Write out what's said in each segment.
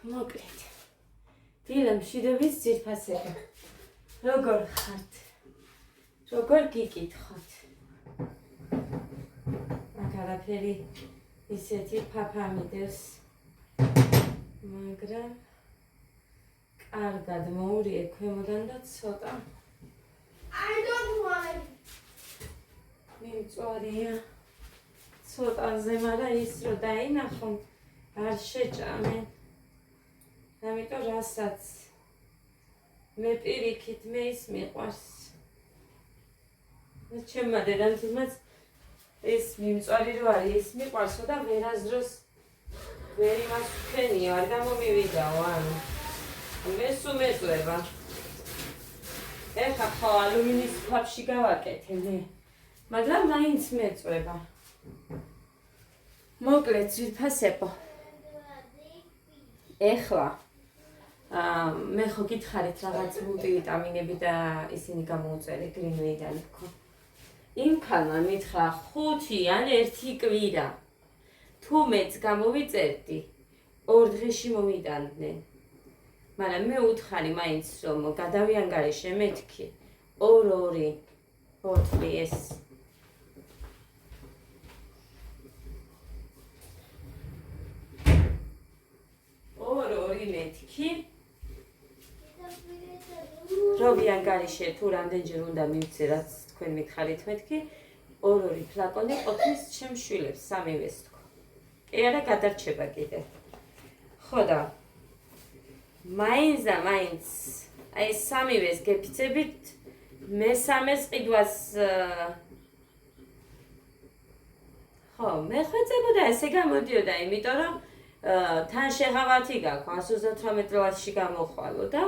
მოკლედ. დილა მშვიდობის ძირფასება. როგორ ხართ? როგორ გიკითხოთ? აქ არაფერი ისეთი ფაფამიდებს. მაგრამ კარგად მოურიე ქვემოდან და ცოტა. I don't want. მიმწვარია. ცოტაზე, მაგრამ ის რო დაინახო, არ შეჭამენ. ამიტომ რასაც მე პირიქით მე ის მიყვარს. ჩემმა დედამთილმაც ეს მიმწვარი რო არის, ის მიყვარსო და ვერასდროს ვერ იმას ვქენიო, არ გამომივიდაო, ანუ მე სულ მეწვევა. ეხლა ხო ალუმინის ქვაბში გავაკეთე, მაგრამ მაინც მეწვევა. მოკლედ ძვირფასებო. ეხლა მე ხო გითხარით რაღაც მულტივიტამინები და ისინი გამოუწერე გრინვეიდან თქო. იმქანმა მითხრა 5 ან 1 კვირა. თუ მეც გამოვიწერდი, 2 დღეში მომიტანდნენ. მაგრამ მე უთხარი მაინც რომ გადავიანგარიშე მეთქი 2 ბოთლი ეს. მეთქი რო ვიანგარიშე თუ რამდენჯერ უნდა მივცე რაც თქვენ მითხარით მეთქი 2 ფლაკონი ყოფნის ჩემ შვილებს სამივეს თქო. კი არა გადარჩება კიდე. ხო და მაინც აი სამივეს გეფიცებით მესამეს ყიდვას ხო მე ხვეწებოდა ესე გამოდიოდა იმიტომ რომ თან შეღავათი გაქვს 138 ლათში გამოხვალო და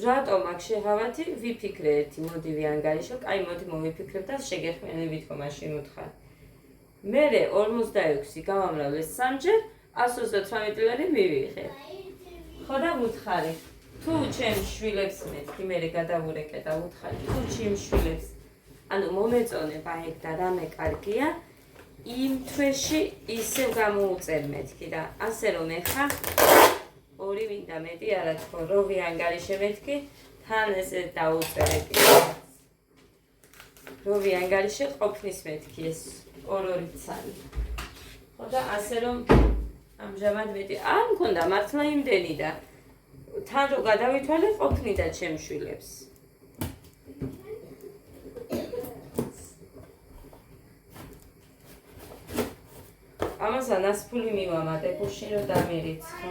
რატომ აქ შეღავათი ვიფიქრე ერთი მოდი ვიანგარიშო, კაი მოდი მოვიფიქრებ და შეგეხმიანებით ხო მაშინ უთხარ. მერე 46 გავამრავლეს 3-ჯერ 138 ლარი მივიღე. ხო და ვუთხარი თუ ჩემ შვილებს მეთქი მერე გადავურეკე და ვუთხარი თუ ჩემ შვილებს ანუ მომეწონება ეგ და რამე კარგია იმ თვეში ისევ გამოუწერ მეთქი და ასე რომ ეხა 2 მინდა მეტი არა თქო რო ვიანგარიშე მეთქი თან ესე დაუწერე რო ვიანგარიშე ყოფნის მეთქი ეს 2 ცალი ხო და ასე რომ ამჟამად მეტი არ მქონდა მართლა იმდენი და თან რო გადავითვალე ყოფნიდა ჩემ შვილებს ამასთან ასფული მივამატე გუშინ რომ დამერიცხა.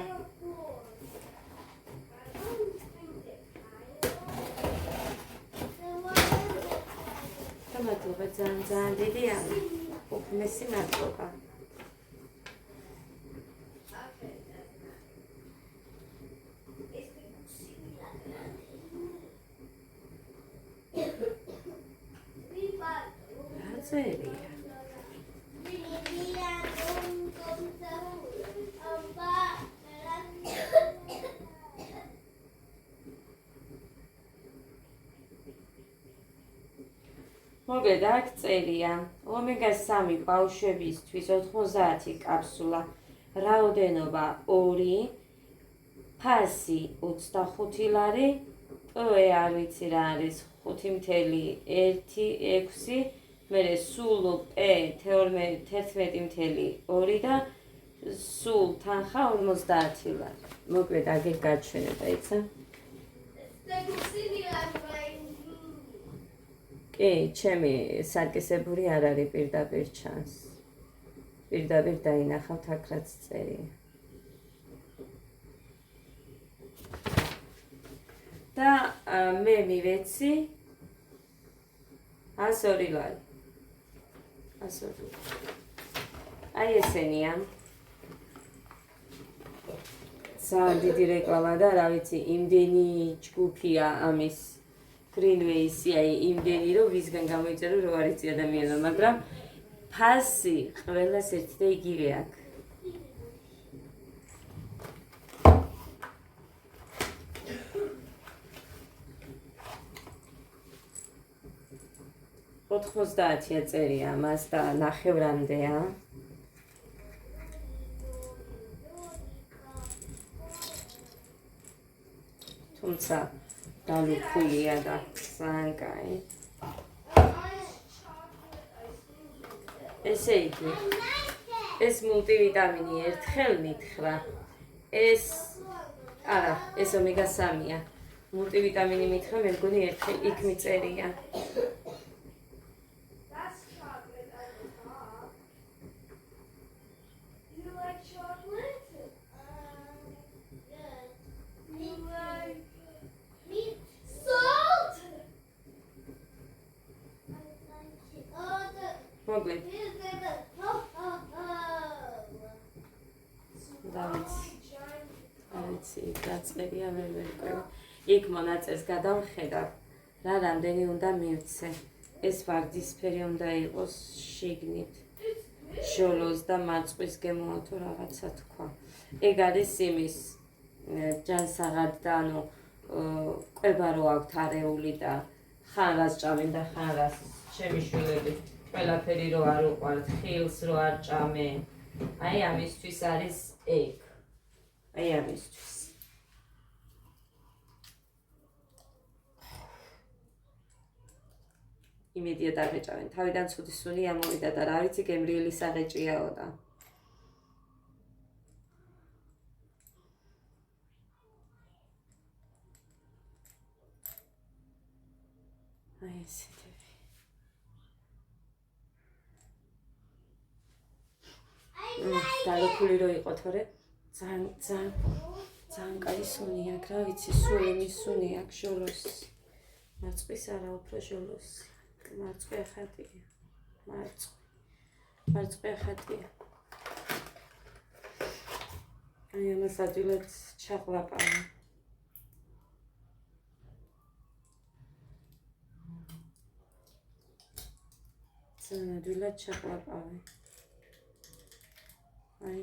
მადლობა ძალიან დიდია. მესი მადლობა. წერია. მოკლედ აქ წერია ომეგა-3 ბავშვებისთვის 90 კაფსულა, რაოდენობა 2, ფასი 25 ლარი, ტვე არ ვიცი რა არის 5.1, მერე სულ პ 11.2 და სულ თანხა 50 ლარი. მოკლედ აგერ გაჩვენება, იცი? კი, ჩემი სარკისებური არ არის პირდაპირ ჩანს. პირდაპირ დაინახავთ აქ რაც წერია. და მე მივეცი 102 ლარი. 102. აი ესენია. ძალიან დიდი რეკლამა და რა ვიცი, იმდენი ჯგუფია ამის Greenways-ი, აი იმდენი რომ ვისგან გამოიწერო რო არ იცი ადამიანმა, მაგრამ ფასი ყველას ერთი და იგივე აქვს. ოთხმოცდაათია წერია ამას და ნახევრამდეა. თუმცა დალუქულია და ძალიან კაი. ესე იგი, ეს მულტივიტამინი ერთხელ მითხრა. ეს არა, ეს ომეგა 3-ია. მულტივიტამინი მითხრა, მე მგონი ერთხელ იქ მიწერია. That's chocolate at the top. You like chocolate? Yes. You like meat? Salt? I like it. Oh, მოკლედ, here's the დავიცი. არიცი, დაწერია ვერ ვერკვევი. იქ მონაწერს გადავხედავ, რა რამდენი უნდა მივცე. ეს ვარდისფერი უნდა იყოს შიგნით. ჟოლოს და მარწყვის გემოა თუ რაღაცა თქვა. ეგ არის იმის ჯანსაღად და ანუ კვება რო აქვთ არეული და ხან რას ჭამენ და ხან რას ჩემი შვილები ყველაფერი რო არ უყვართ, ხილს რო არ ჭამენ. აი ამისთვის არის ეგ. აი ამისთვის. იმედია დაგეჭავენ. თავიდან ცუდი სუნი ამოვიდა და რა ვიცი გემრიელი საღეჭიაო და. აი ესეთები. დალუქული რო იყო თორე ძალიან კაი სუნი აქვს, რა ვიცი, სული მის სუნი აქვს ჟოლოს. მარწყვის არა, უფრო ჟოლოს. მარწყვა ხატია. მარწყვა ხატია. აი ამას ადვილად ჩაყლაპავ. ძალიან ადვილად ჩაყლაპავ. აი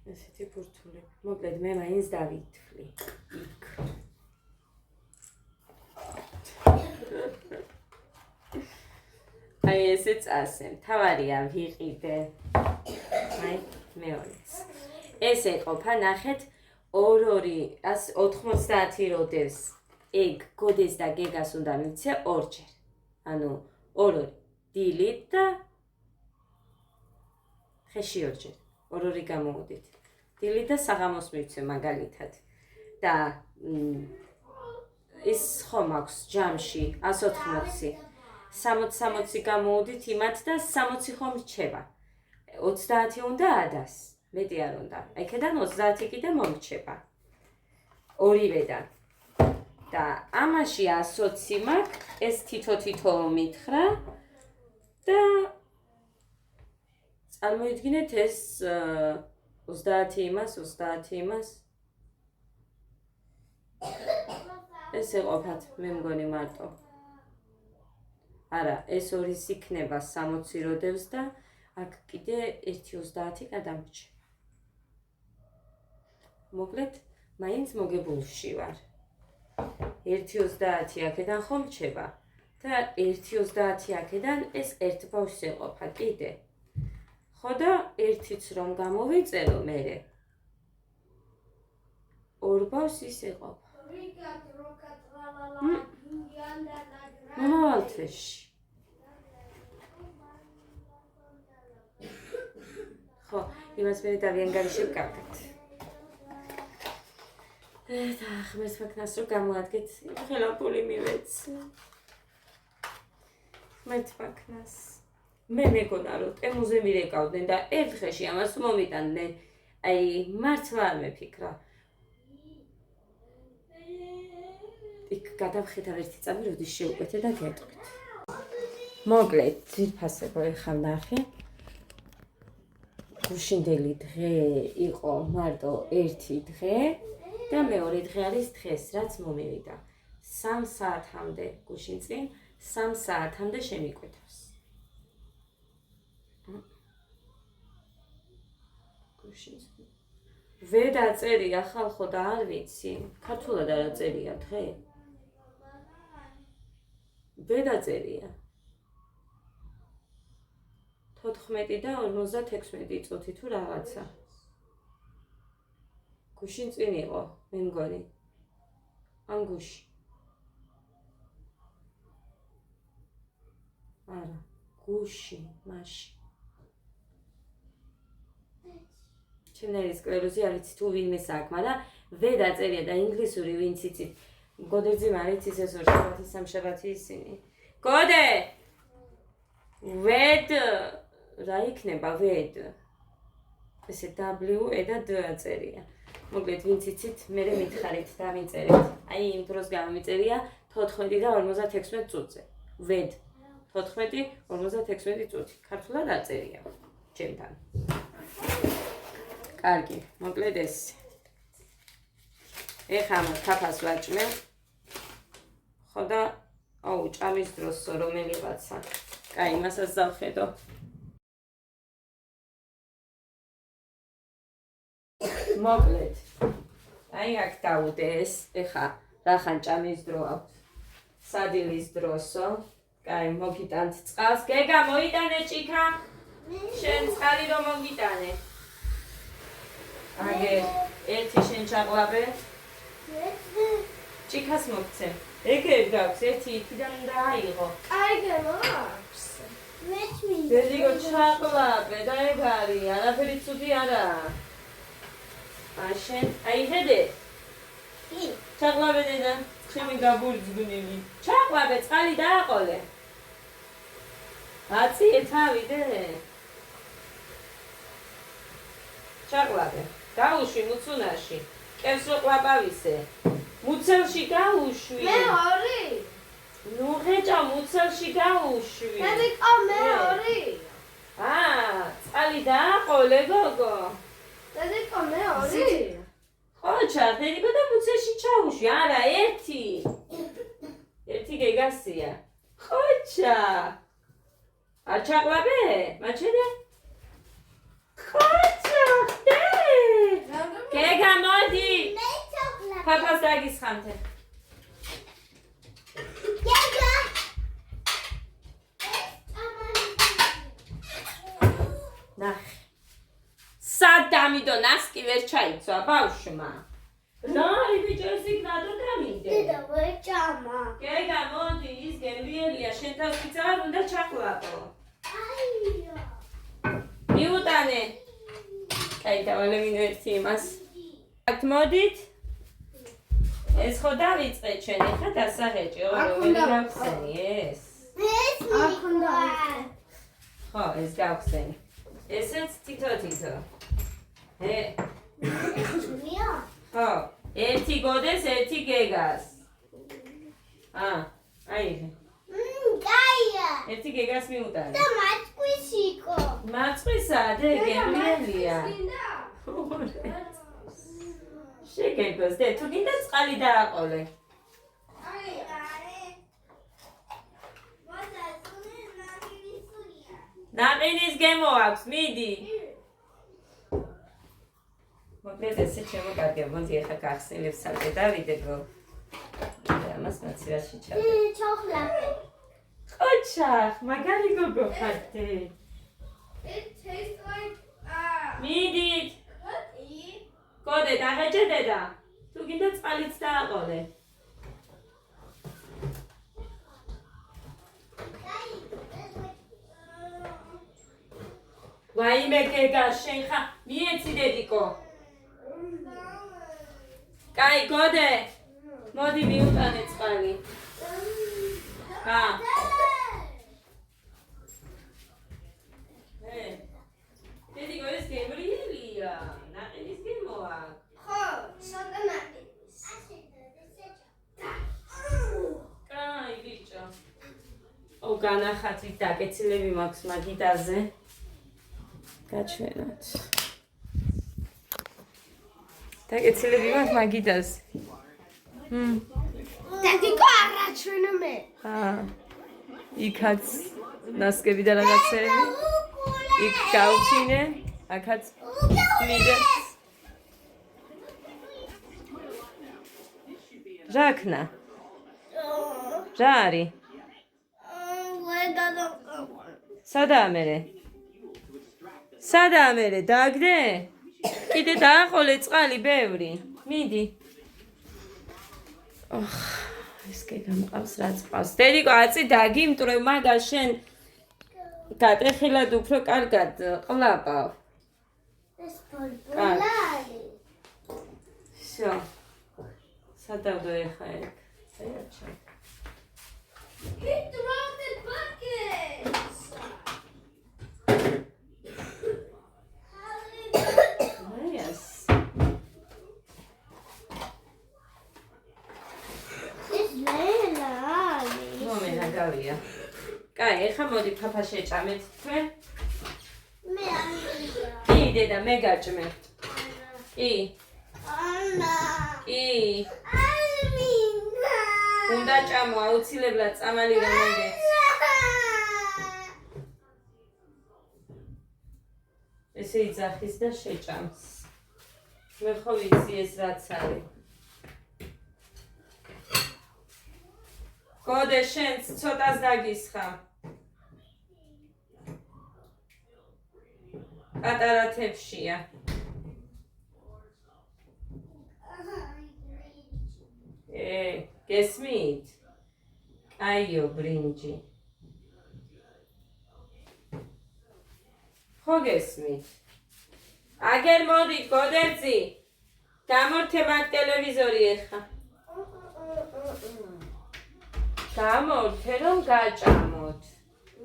ესეთი ბურთულები. მოკლედ მე მაინც დავითვლი იქ. აი ესეც ასე. თავარია ვიყიდე. აი მეორეც. ეს ეყოფა ნახეთ 2-290 როდევს. ეგ გოდეს და გეგას უნდა მივცე ორჯერ. ანუ 2 დილით და ხეში ორჯერ. 2 გამოვუდით. დილით და საღამოს მივცე მაგალითად. და ის ხომ აქვს ჯამში 180. 60 გამოვუდით იმათ და 60 ხომ რჩება. 30 უნდა ადას. მეტი არ უნდა. აქედან 30 კიდე მომრჩება. ორივედან. და ამაში 120 მაქვს, ეს თითო მითხრა და წარმოიდგინეთ ეს 30 იმას ეს ეყოფათ მე მგონი მარტო. არა, ეს ორის იქნება 60 როდევს და აქ კიდე 1.30 გადამრჩება. მოკლედ, მაინც მოგებულში ვარ. 1.30 აქედან ხომ რჩება და 1.30 აქედან ეს ერთ ბავშვს ეყოფა კიდე. ხო და ერთიც რომ გამოვიწერო მერე. ორ ბავშვს ის ეყოფა. მომავალ თვეში. ხო, იმას მე დავიანგარიშე ვკარგეთ. და ხმეს ვაქნას რომ გამოადგეთ, ხელაფული მივეცი. ხმეთ ვაქნას. მე მეგონა რომ ტემუზე მირეკავდნენ და ერთ დღეში ამას მომიტანდნენ. აი, მართლა არ მეფიქრა. იქ გადავხედავ ერთი წამი, როდის შევკვეთე და გეტყვით. მოკლედ, ძირფასებო ეხლა ნახე. გუშინდელი დღე იყო მარტო ერთი დღე და მეორე დღე არის დღეს, რაც მომივიდა. 3 საათამდე გუშინ წინ, 3 საათამდე შემიკვეთავს. გუშინ წინ. ვერ დაწერია ხალხო და არ ვიცი. ქართულად არ აწერია დღე. ვერ დაწერია. 14 და 56 წუთი თუ რაღაცა. გუშინ წინ იყო, მე მგონი. ან გუში. არა, გუში, მაში. ჩემნაირი სკლეროზი არ იცი თუ ვინმეს აქვს, მაგრამ ვე დაწერია და ინგლისური ვინც იცით. გოდერძი მარიც ისეს ორ შაბათი, სამშაბათი ისინი. გოდე! ვედ რა იქნება ვედ? ესე W-E და D აწერია. მოკლედ ვინც იცით, მე მითხარით და მიწერეთ. აი იმ დროს გამომიწერია 14 და 56 წუთზე. ვედ 14-56 წუთი. ქართულად აწერია ჩემთან. კარგი, მოკლედ ეს. ეხლა ამ თაფას ვაჭმევ. ხო და აუ, ჭამის დროს რომელიღაცა. კაი, მასაც დავხედო. მოკლედ. აი აქ დავუდე ეს. ეხლა რახან ჭამის დრო აქვს. სადილის დროსო. კაი, მოგიტანთ წყალს. გეგა, მოიტანე ჭიქა. შენ წყალი რომ მოგიტანე. აგე, ერთი შენ ჩაყლაბე. ჭიქას მოგცემ. ეგრე გაქვს, ერთი იქიდან უნდა აიღო. აიგე მაქვს. დედიგო ჩაყლაბე და ეგ არის, არაფერი ცუდი არაა. შენ, აი ხედე. ჩაყლაბე დედა, ჩემი გაბურძგნილი. ჩაყლაბე, წყალი დააყოლე. აციე თავიდე. ჩაყლაბე. გაუშვი მუცუნაში. კევს რო ყლაპავისე. მუცელში გაუშვი. მე ორი. ნუ ღეჭა მუცელში გაუშვი. დედიკო მე ორი. წყალი დააყოლე გოგო. დედიკო მე ორი. ხოჩა, დედიკო და მუცელში ჩაუშვი. არა, ერთი. ერთი გეგასია. ხოჩა. არ ჩაყლაბე? მაჩენე? ხოჩა, ხდე. გეგა მოდი. ფაფას დაგისხამთე. გეგა. ნახე. სადამიდო ნასკი ვერ ჩაიცვა ბავშვმა. რა, ბიჭო ეს იქ რატო დამიდე? დედა ვერ ჭამა. გეგა მოდი, ის გემრიელია, შენ თავს ვიც არ უნდა ჩაყლაპო. აია. მიუტანე. კაი, დავალევინო ერთი იმას. აქ მოდით. ეს ხო დავიწყე ჩვენ, ეხლა დასაღეჭი, რომელი გავხსენი ეს? ეს მიქონდა. ხო, ეს გავხსენი. ესეც თითო-თითო. მია. ხო, ერთი გოდეს, ერთი გეგას. აი. კაია. ერთი გეგას მიუტანე. და მაწყვისიკო. მაწყვისა, დე გემრიელია. შეგეგოს, დე, თუ გინდა წყალი დააყოლე. ნაყინის გემო აქვს, მიდი. მოკლედ ესე ჩემო კარგია, მოდი ახლა გახსნილებს სალკე დავიდე გო. ამას მაცივაში ჩავდე. ჩოხლაპე. ხოჩა, მაგარი გოგო ხარდე. It tastes like მიდით. eat. გოდე, დაღეჭე დედა. თუ გინდა წყალიც დააყოლე. ვაიმე გეგა, შენ ხა მიეცი დედიკო. კაი, გოდე. მოდი მიუტანე წყალი. დედიკო ეს გემრიელია. ნაყინის გემოა. ხო, საგანაკი. კაი, ბიჭო. განახათით დაკეცილები მაქვს მაგიდაზე. გაჩვენოთ. დაკეცილები მაქვს მაგიდაზე. დედიკო არაჩვენო მე. იქაც ნასკები და რაღაცები. იქ გავფინე, აქაც მიდეც. რა ქნა? რა არის? სადაა მერე? სადაა მერე? დააგდე? კიდე დააყოლე წყალი ბევრი. მიდი. ეს კი გამყავს რაც ყავს. დედიკო აწი დაგიმტრევ, მაგას შენ გატეხილად უფრო კარგად ყლაპავ. ეს ბოლბოლარი. Всё. სადავდო ეხა ეგ. აიაჩა. He dropped the buckets. Yes. It's Leilani. მომენა გავია. კაი, ეხა მოდი ფაფა შეჭამეთ თქვენ. მე არ მინდა. კი, დედა, მე გაჭმე. კი, ანა. კი. არ მინდა. უნდა ჭამო, აუცილებლად წამალი რომ მოგეც. ესე იძახის და შეჭამს. მე ხო ვიცი ეს რაც არის. გოდე შენც ცოტას დაგისხა. პატარა თებშია. გესმით? აიო ბრინჯი. ხო გესმით? აგერ მოდი გოდერძი. გამორთე მაგ ტელევიზორი ეხა. გამორთე რომ გაჭამოთ.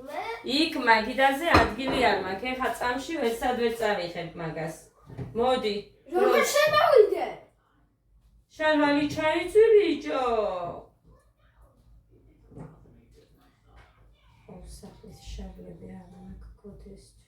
მე იქ მაგიდაზე ადგილი არ მაქვს. ეხა წამში ვერსად ვერ წავიხებ მაგას. მოდი. როგორ შემოვიდე? შარვალი ჩაიწვი ბიჭო. ოსახლის შარლები არ მაქვს გოდესთვის.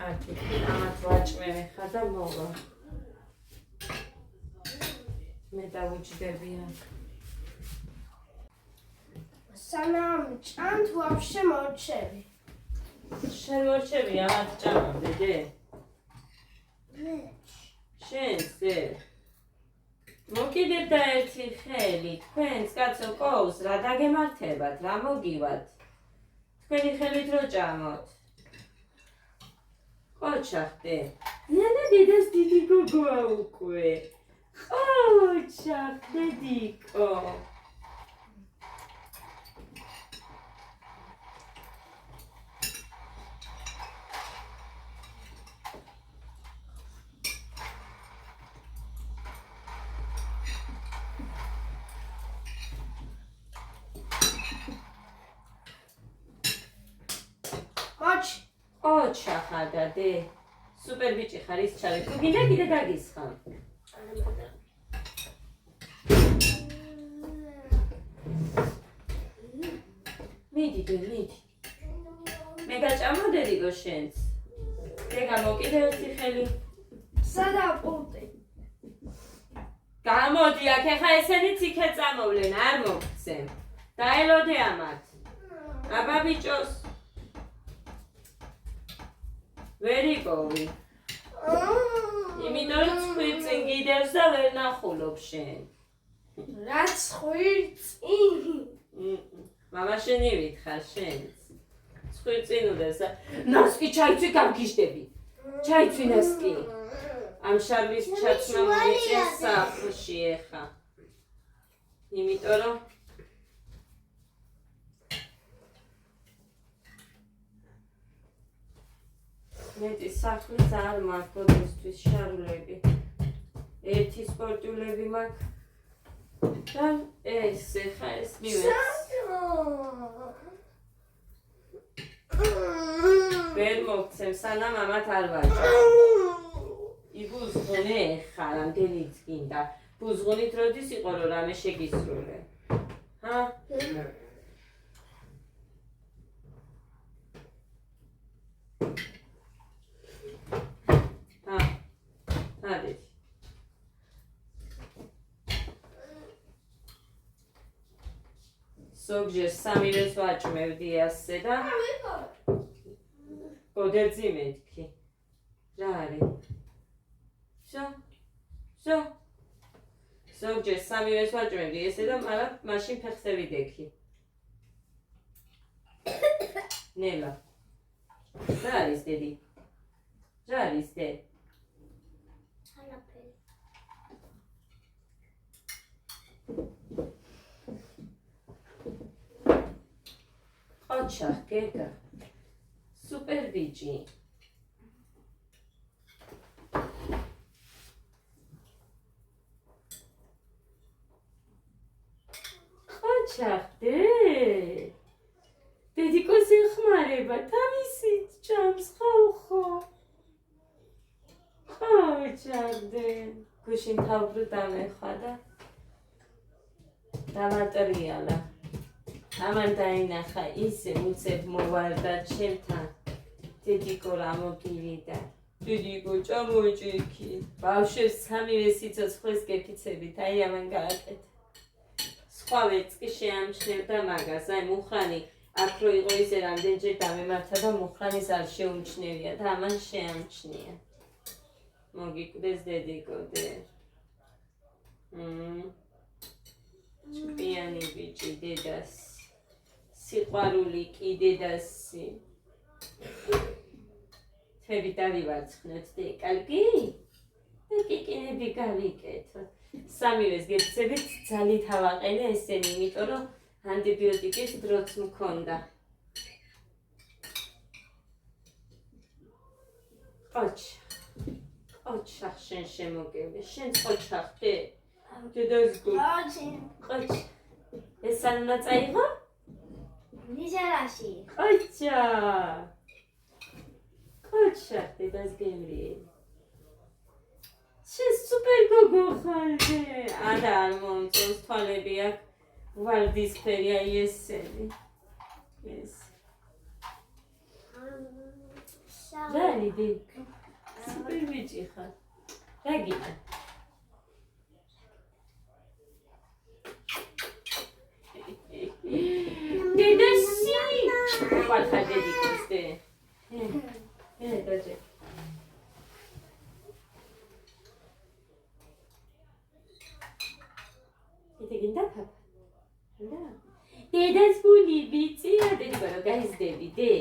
აკი, ამათ ვაჭმე ხა და მოვა. მე დავუჭდები აქ. სანამ ჭამთ ვაფშე მორჩები. შენ მორჩები ამათ ჭამავ დედე. მე შენს ზე. მოკიდეთ და ერთი ხელი. თქვენს კაცო ყავს რა დაგემართებათ, რა მოგივათ. თქვენი ხელით რო ჭამოთ. ყოჩახტე. ნანა დედას დიდი გოგოა უკვე. ყოჩახტე დიკო. მოჩ ყოჩახა და დე. სუპერ ბიჭი ხარ ის ჩავი. თუ გინდა კიდე დაგისხამ. მიდი დე, მიდი. მე გაჭამო დედიკო შენს. დეგა მოკიდე ერთი ხელი. სადა პულტი. გამოდი აქ ეხა ესენიც იქე წამოვლენ, არ მოგცემ. დაელოდე ამათ. აბა ბიჭოს. ვერ იპოვი. იმიტომ რომ წვირწინ გიდევს და ვერ ნახულობ შენ. რაც ხვირწინ. მამა შენი ვითხარ შენც. წვირწინ უდევს და ნასკი ჩაიცვი გავგიჟდები. ჩაიცვი ნასკი. ამ შარვის ჩაცმა მოიწეს სახლში ეხა. იმიტომ რომ მეტი სახლის არ მაქვს გოდესთვის შარვლები. ერთი სპორტულები მაქვს. და ეს ეხა ეს მივეც. ვერ მოგცემ სანამ ამათ არ ვაჭარ. იბუზღუნე ეხა რამდენიც გინდა. ბუზღუნით როდის იყო რომ რამე შეგისრულე. ჰა? არის. ზოგჯერ სამივეს ვაჭმევდი ასე და გოდერძი მეთქი. რა არის? Всё. ზოგჯერ სამივეს ვაჭმევდი ესე და მაგრამ მაშინ ფეხზე ვიდექი. ნელა. რა არის დედი? რა არის დე? არაფერი. ყოჩა, გეგა. სუპერ ბიჭი. ჩახდე დედიკოს ეხმარება თავისით ჭამს ხალხო ხო ჩახდე გუშინ თავბრუ დამეხვა და დამატრიალა ამან დაინახა ისე უცებ მოვარდა ჩემთან დედიკო რა მოგივიდა დედიკო ჭამოჭიქი ბავშვებს სამივე სიცოცხლეს გეფიცებით აი ამან გააკეთა სხვა ვერც კი შეამჩნევდა მაგას, აი მუხრანი აქ რო იყო ისე რამდენჯერ დამემართა და მუხრანის არ შეუმჩნევია და ამან შეამჩნია. მოგიკვდეს დედიკო დე. ჭკვიანი ბიჭი დედას. სიყვარული კი დედასი. თვები დავივარცხნოთ დე, კარგი? და კიკინები გავიკეთოთ. სამივეს გეცებით ძალით ავაყენე ესენი, იმიტომ რომ ანტიბიოტიკის დროც მქონდა. ყოჩა, შენ შემოგევლე, შენ ყოჩა ხდე? დედას გო. ყოჩა. ეს არ უნდა წაიღო? ნიჟარაში. ყოჩა. ყოჩა, დედას გემრიელი. შენ სუპერ გოგო ხარ არა არ მომწონს თვალები აქ ვარდისფერია ესენი ეს რა ლიდი სუპერ ბიჭი ხარ რა გინა დედასი ვარხარ დედიკოს დე დაჯე გინდა პაპა? და დედას გული ბიჭია დედიკო რა გაიზდები დე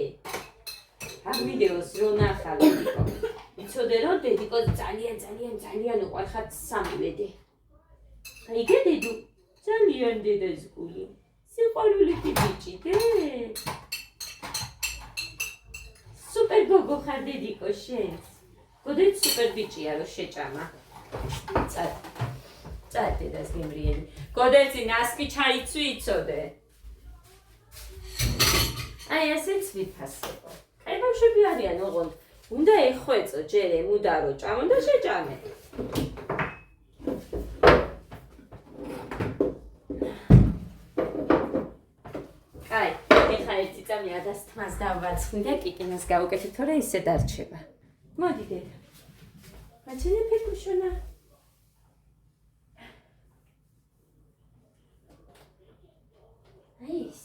ამ ვიდეოს რო ნახავ დედიკო იცოდე რომ დედიკო ძალიან უყვარხარ სამივე დე აიგე დედუ ძალიან დედას გული სიყვარული ბიჭი დე სუპერ გოგო ხარ დედიკო შენ გოდეთ სუპერ ბიჭია რო შეჭამა წად დედას გემრიელი გოდეცი ნასკი ჩაიცვი იცოდე აი ასეც ვიფასებო კაი ბავშვები არიან ოღონდ უნდა ეხვეწო ჯერ ემუდარო ჭამონ და შეჭამე კაი ეხა ერთი წამი 1000 თმას დავაცხნი და კიკინას გავუკეთე თორე ისე დარჩება მოდი დედა მაჩენე ფეკუშონა აის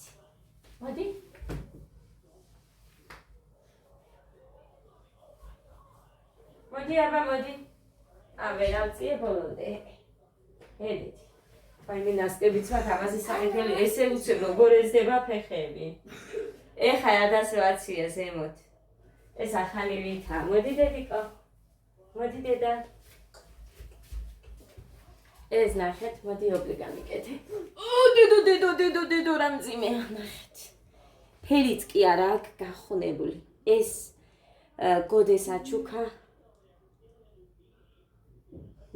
მოდი აბა მოდი ვერავწიე ბოლომდე ედეთი ვაიმე ნასკებიც მაქვს ამაზე სამეთელი ესე უცებ როგორ ეზდება ფეხები ეხა 1000-ია ზემოთ ეს ახალი ვითა მოდი დედიკო მოდი დედა ეს ნახეთ მოდი ოპლი გამიკეთე დედო რა მძიმეა ნახეთ ფერიც კი არა აქვს გახუნებული ეს გოდეს აჩუქა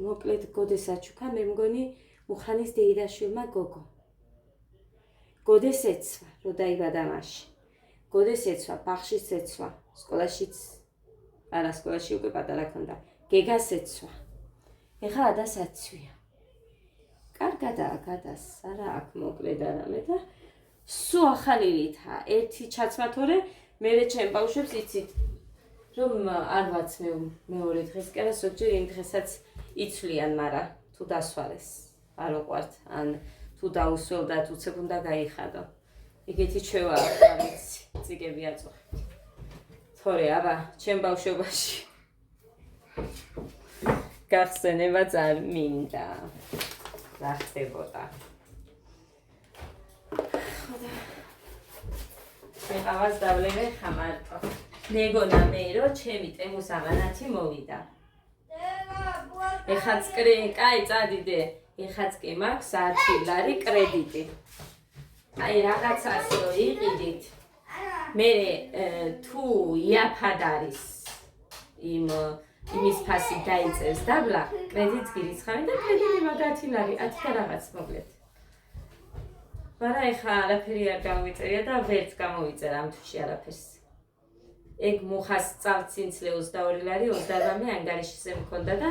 მოკლედ გოდეს აჩუქა მე მგონი მუხრანის დეიდაშვილმა გოგო გოდეს ეცვა რო დაიბადა მასში გოდეს ეცვა ბაღშიც ეცვა სკოლაშიც არა სკოლაში უკვე პატარა ქონდა გეგას ეცვა ეხლა ადას აცვია კარგადაა გადას არა აქ მოკლედ არამე და სუ ახალი ვითა ერთი ჩაცმა თორე მერე ჩემ ბავშვებს იცით რომ არ ვაცმევ მეორე დღეს კი არა ზოგჯერ იმ დღესაც იცვლიან მაგრამ თუ დასვარეს არ უყვართ ან თუ დაუსველდათ უცებ უნდა გაიხადო ეგეთი ჩვევა არის ციგები აწუხებთ თორე აბა ჩემ ბავშვობაში გახსენება არ მინდა. რა ხდებოდა? შეყავას დავლევე ხამარტო. მეგონა მე რომ ჩემი ტემუს აღანათი მოვიდა. ეხაც კაი წადიდე. ეხაც კი მაქვს 10 ლარი კრედიტი. აი რაღაცას რო იყიდით. მე თუ იაფად არის იმის ფასი დაიწერს დაბლა, კრედიტს გირიცხავენ და კრედიტი მაგათი ლარი 10 და რაღაც მოკლედ. მაგრამ ეხა არაფერი არ გამოვიწერია და ვერც გამოვიწერა ამ თვეში არაფერს. ეგ მუხას წავცინცლე 22 ლარი 28 ანგარიშზე მქონდა და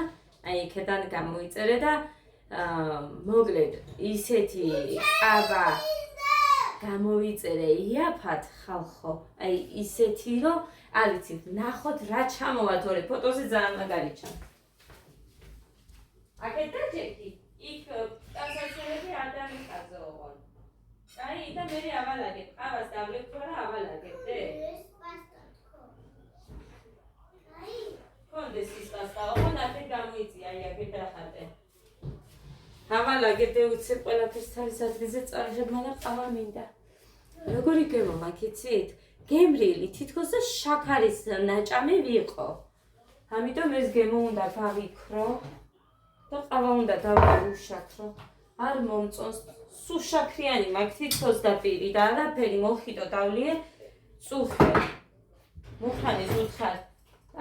აი იქიდან გამოიწერე და მოკლედ ისეთი ყაბა გამოვიწერე იაფად ხალხო აი ისეთი რომ არ ვიცი ნახოთ რა ჩამოვათორე ფოტოზე ძალიან მაგარი ჩან აკეთ დაჭექი იქ დასაწყისები არ დამიხაზო ოღონ აი და მე ავალაგებ ყავას დავლებ თუ არა ავალაგებ დე კონდეს ის პასტა ოღონ აკეთ გამოიწია აი აკეთ ახატე ავალაგებ უცებ ყველაფერს თავის ადგილზე წარიღებ მაგრამ ყავა მინდა როგორი გემო მაგიცით გემრიელი თითქოს და შაქარის ნაჭამი ვიყო ამიტომ ეს გემო უნდა გავიქრო და ყავა უნდა დავუშაქრო არ მომწონს სუშაქრიანი მაგ თითქოს და პირი და არაფერი მოხიტო დავლიე წუხე მუხანი ზუთხარ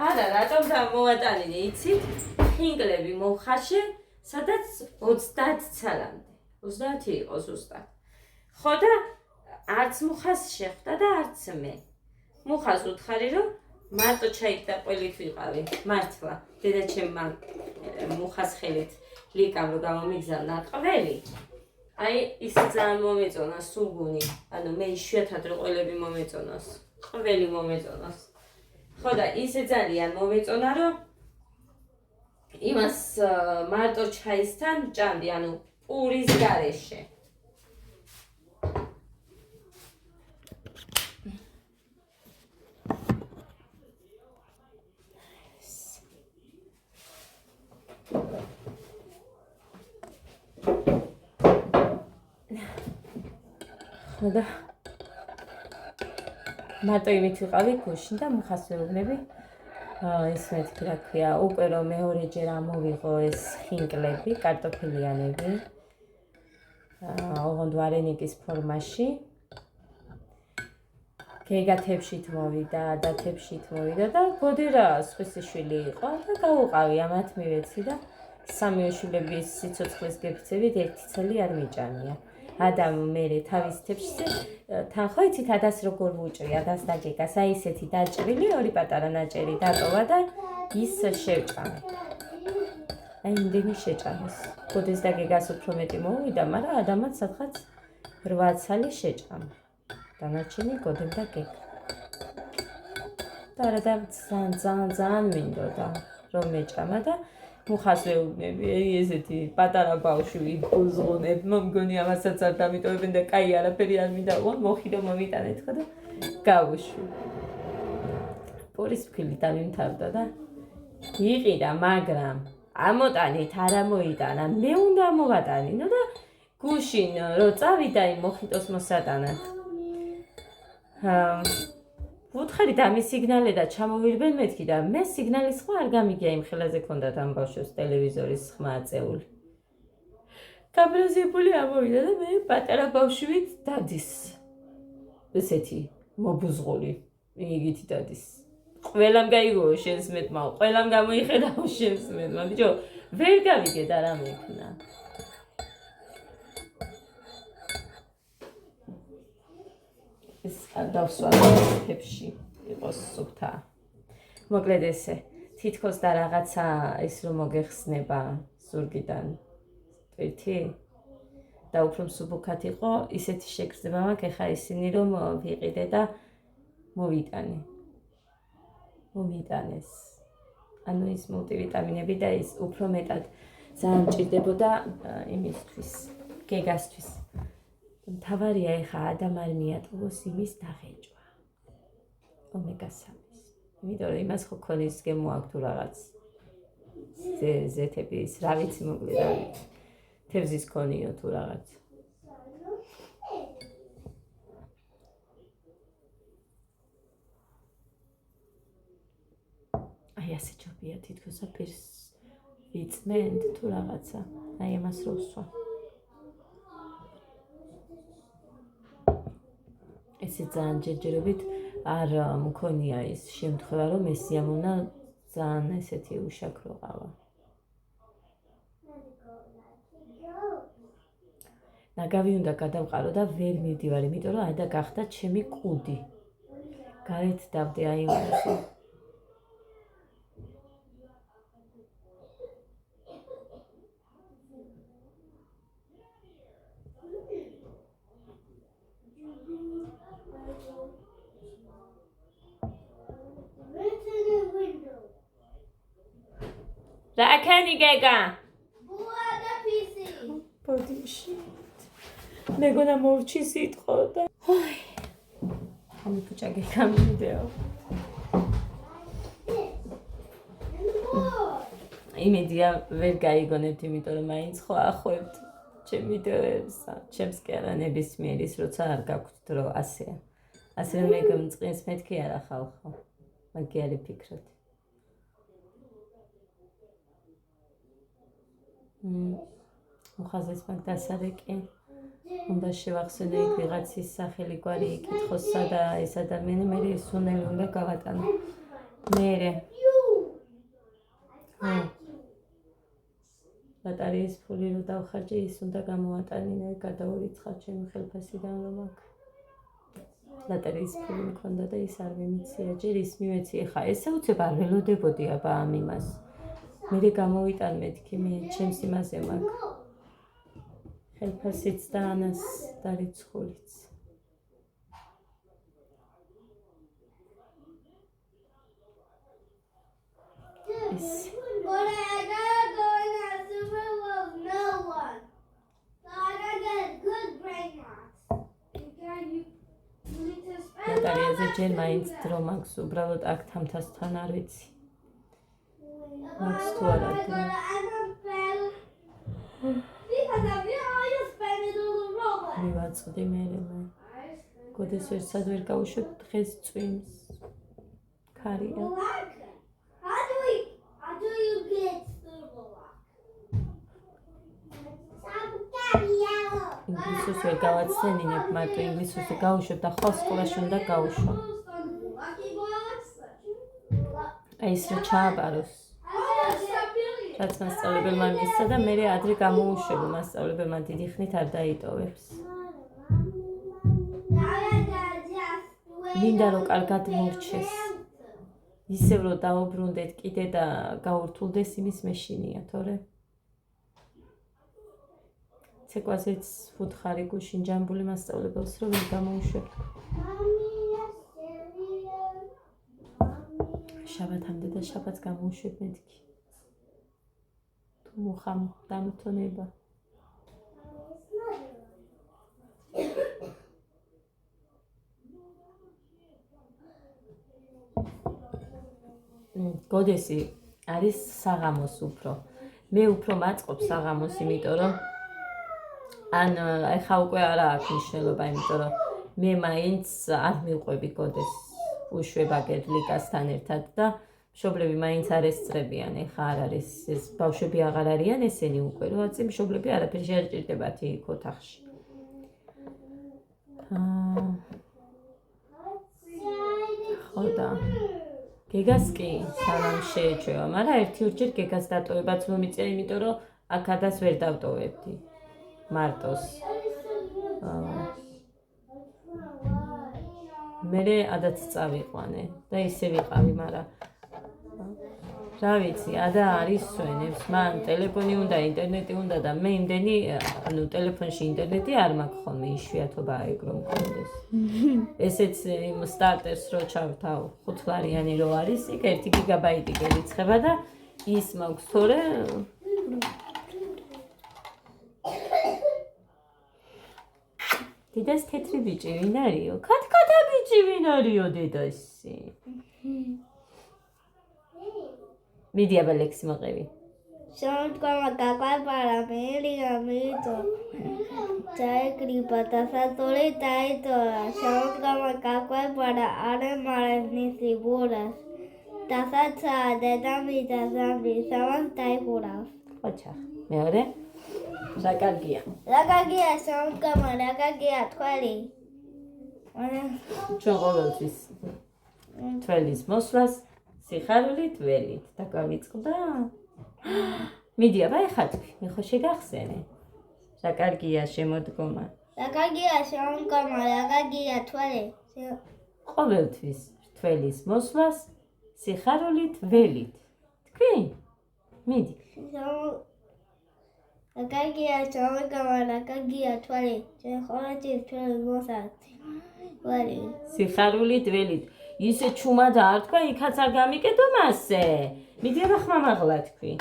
არა რატომ მოვატანინე იცით ხინკლები მოვხარშე სადაც 30 ცალამდე 30 იყო ზუსტად ხო და არც მუხას შეხვდა და არც მე მუხას უთხარი რომ მარტო ჩაით და ყველით ვიყავი მართლა დედაჩემმა მუხას ხელით ლიკამ რომ გამომიგზავნა ყველი აი ის ძალიან მომეწონა სულგუნი ანუ მე იშვიათად რომ ყველები მომეწონოს ყველი მომეწონოს ხო და ისე ძალიან მომეწონა რომ იმას მარტო ჩაისთან ჭამდი ანუ პურის გარეშე და მარტო იმით ვიყავი გუშინ და მუხას ვეუბნები ის მეთქი რა ქვია უკვე რომ მეორეჯერ ამოვიღო ეს ხინკლები კარტოფილიანები ოღონდ ვარენიკის ფორმაში გეგა თებშით მოვიდა და თებშით მოვიდა და გოდი რა სხვისი შვილი იყო და გავუყავი ამათ მივეცი და სამი შვილების სიცოცხლის გეფიცებით ერთი ცელი არ მიჭამია ადამ მერე თავის თებშზე თან ხო იცით ადას როგორ ვუჭრი ადას დაგეგას აი ისეთი დაჭრილი ორი პატარა ნაჭერი დატოვა და ის შევჭამე აი იმდენი შეჭამეს გოდის დაგეგას უფრო მეტი მოვიდა მაგრამ ადამად სადღაც 8 ცალი შეჭამე დანარჩენი გოდემ და გეგ და რა და ძალიან მინდოდა რომ მეჭამა და მუხას ვეუბნები ესეთი პატარა ბავშვი გულზღუნებ მომგონი ამასაც არ დამიტოვებენ და კაი არაფერი არ მინდა უყო მოხიდო მომიტანეთ ხო და გავუშვი პურის ფქილი დამიმთავრდა და იყიდა მაგრამ ამოტანით არ ამოიტანა მე უნდა მოვატანინო და გუშინ რო წავიდა იმ მოხიტოს მოსატანად ვუთხარი და ამის სიგნალე და ჩამოვირბენ მეთქი და მე სიგნალის ხო არ გამიგია იმ ხელაზე ქონდათ ამ ბავშვს ტელევიზორის ხმა აწეული გაბრაზებული ამოვიდა და მე პატარა ბავშვით დადის ესეთი მობუზღული იგითი დადის ყველამ გაიგო შენს მეტმა ყველამ გამოიხედაო შენს მეტმა ბიჭო ვერ გავიგე და რა მექნა ეს დავსვლა თებში იყოს სუფთა. მოკლედ ესე თითქოს და რაღაცა ის რომ მოგეხსნება ზურგიდან ტვირთი და უფრო მსუბუქად იყო ისეთი შეგრძნება მაქვს ეხა ისინი რომ ვიყიდე და მომიტანეს ანუ ის მულტივიტამინები და ის უფრო მეტად ძალიან მჭირდებოდა იმისთვის გეგასთვის მთავარია ეხა ადამ არ მიატყოს იმის დაღეჭვა ომეგა 3-ის იმიტომ რომ იმას ხო ქონის გემო აქვს თუ რაღაც ზეთები ის რა ვიცი მოკლედ რა ვიცი თევზის ქონიო თუ რაღაც აი ასე ჯობია თითქოს აფერს ვიწმენთ თუ რაღაცა აი ამას რო ვსვა ესე ძალიან ჯერჯერობით არ მქონია ის შემთხვევა რომ ეს სიამოვნა ძალიან ესეთი უშაქრო ყავა ნაგავი უნდა გადავყარო და ვერ მივდივარ იმიტომ რომ ადა გახდა ჩემი კუდი გარეთ დავდე აი ამაზე რა ქენი გეგა ბუადა პისი ბოდიში მეგონა მოვჩი სიტყვა და აი ამი ფუჭაგი გამიდეო იმედია ვერ გაიგონებთ იმიტომ რომ მაინც ხო ახვევთ ჩემ ვიდეოებს ჩემს კი არა ნებისმიერის როცა არ გაქვთ დრო ასეა ასე რომ მეგონწყინს მეთქი არა ხალხო მაგიარი ფიქრობთ მოხაზეს მაგ დასარეკი უნდა შევახსენო იქ ვიღაცის სახელი გვარი იკითხოს სადა ეს ადამიანი მე სუნელი უნდა გავატანო მერე ბატარეის ფული რო დავხარჯე ის უნდა გამოვატანინე გადაურიცხა ჩემი ხელფასიდან რომ აქ ბატარეის ფული მქონდა და ის არ მიმიცია ჯერ ის მივეცი ეხა ესე უცებ არ ველოდებოდი აბა ამ იმას მერე გამოვიტან მეთქი მე ჩემს იმაზე მაგ ხელფასიც და ანას და რიცხულიც ეს ბატარეაზე ჯერ მაინც დრო მაქვს უბრალოდ აქ თამთასთან არ ვიცი Max tu ara dro. მივაწყდი მე გოდეს ვერცად ვერ გავუშვებ დღეს წვიმს ქარია ინგლისურს ვერ გავაცდენინებ მარტო ინგლისურს გავუშვებ და ხოლმე სკოლაში უნდა გავუშვა აი ეს რა ჩააბაროს რაც მასწავლებელმა მისცა და მე ადრე გამოუშვებო მასწავლებელმა დიდი ხნით არ დაიტოვებს მინდა რომ კარგად მორჩეს ისევ რომ დაუბრუნდეთ კიდე და გაურთულდეს იმის მეშინია თორე ცეკვაზეც ვუთხარი გუშინ ჯამბული მასწავლებელს რომ ვერ გამოუშვებ შაბათამდე და შაბათს გამოუშვებ მეთქი თუ მოხამ დამთონება გოდესი არის საღამოს უფრო მე უფრო მაწყობ საღამოს იმიტომ რომ ან ეხა უკვე არა აქვს მნიშვნელობა იმიტომ რომ მე მაინც არ მივყვები გოდეს უშვება გედლიკასთან ერთად და მშობლები მაინც არ ესწრებიან ეხა არ არის ეს ბავშვები აღარ არიან ესენი უკვე რომ აცი მშობლები არაფერი შეერჭირდებათ იქ ოთახში ხოდა გეგას კი სალამ შეეჩვევა მაგრამ ერთი ორჯერ გეგას დატოვებაც მომიწია იმიტომ რომ აქადას ვერ დავტოვებდი მარტოს მერე ადაც წავიყვანე და ისე ვიყავი მაგრამ რა ვიცი ადა არის სვენებს მან ტელეფონი უნდა ინტერნეტი უნდა და მე იმდენი ანუ ტელეფონში ინტერნეტი არ მაქვს ხოლმე იშვიათობა ეგ რომ მქონდეს ესეც იმ სტარტერს რო ჩავთავ 5 ლარიანი რო არის იქ 1 გიგაბაიტი გერიცხება და ის მაქვს თორე დედას თეთრი ბიჭი ვინ არისო? ქათქათა ბიჭი ვინ არისო დედასი? მიდი აბა ლექსი მოყევი. შემოდგომა გაგვეპარა მილია მიდო დაეკრიბა დასასრული დაიძორა შემოდგომა გაგვეპარა არემარეს ნისი ბურას დასაცა დედამიწა ზამბი სამას დაიხურავს ოჩა მეორე რა კარგია რა კარგია შემოდგომა რა კარგია თვალი ჩვენ ყოველთვის თველის მოსვლას სიხარულით ველით და გავიწყდა მიდი აბა ეხლა თქვი მე ხო შეგახსენე რა კარგია შემოდგომა რა კარგია შემოდგომა რა კარგია თვალი ყოველთვის თველის მოსვლას სიხარულით ველით თქვი მიდი რა კარგია შემოდგომა რა კარგია თვალი ჩვენ ყოველთვის თველის მოსვლას ვარი სიხარულით ველით ისე ჩუმად არ თქვა იქაც არ გამიკეთო მასე მიდი აბა ხმამაღლა თქვი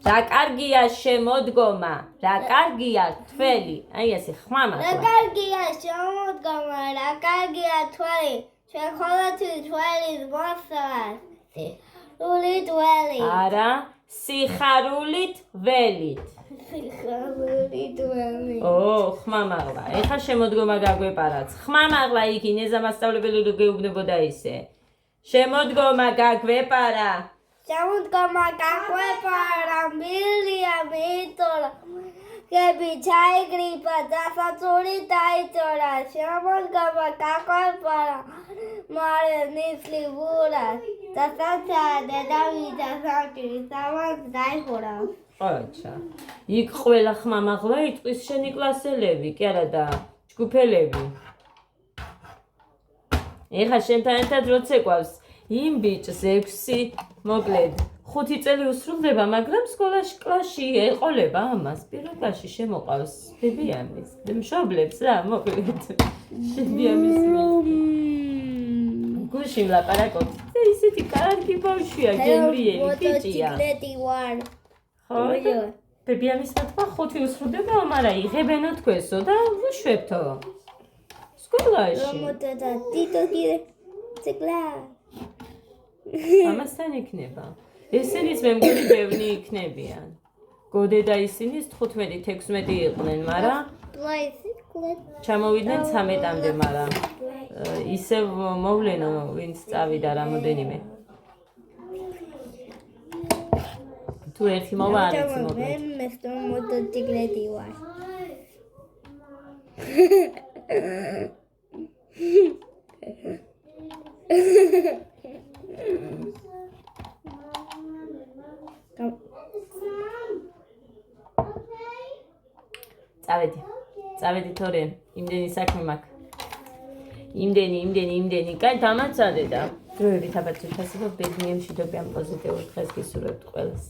რა კარგია შემოდგომა რა კარგია თველი აი ესე რა ხმამაღლა კარგია შემოდგომა რა კარგია თვალი ჩვენ ყოველთვის თველის მოსვლას სიხარულით ველით არა სიხარულით ველით სიხარულით ველით ო ხმამაღლა ეხა შემოდგომა გაგვეპარაც ხმამაღლა იქ ინეზა მასწავლებელი რო გეუბნებოდა ისე შემოდგომა გაგვეპარა შემოდგომა გაგვეპარა მილია მიდორა გები ჩაიგრიბა დასასრული დაიძორა შემოდგომა გაგვეპარა მარე ნისლი ბურას დასაცა დედამიწა ზამბი სამას დაიხურავს ოჩა იქ ყველა ხმამაღლა იტყვის შენი კლასელები კი არა და ჯგუფელები ეხა შენთან ერთად როცა ყვავს იმ ბიჭს 6 მოკლედ 5 წელი უსრულდება მაგრამ სკოლაში კლასში ეყოლება ამას პირველ კლასში შემოყავს ბებიამის მშობლებს რა მოკლედ ბებიამის გუში ლაპარაკობს ისეთი კარგი ბავშვია გემრიელი ბიჭია მოტოციკლეტი ვარ ხო ბებიამის მოთქვა 5 უსრულდება მაგრამ იღებენო თქვენსო და ვუშვებთო სკოლაში მოტოდა ტიტო ციკლა ამასთან იქნება ესენიც მე მგონი ბევრი იქნებიან გოდე და ისინიც 15-16 იყვნენ მაგრამ ჩამოვიდნენ 13-მდე მაგრამ ისევ მოვლენო ვინც წავიდა რამოდენიმე თუ ერთი მოვა არ იცი მოკლედ მე მოტოციკლეტი ვარ წავედი თორე იმდენი საქმე მაქვს იმდენი კაი დამაცადე და დროებით აბა ცოტა ბედნიერ მშვიდობიან პოზიტიურ დღეს გისურვებთ ყველას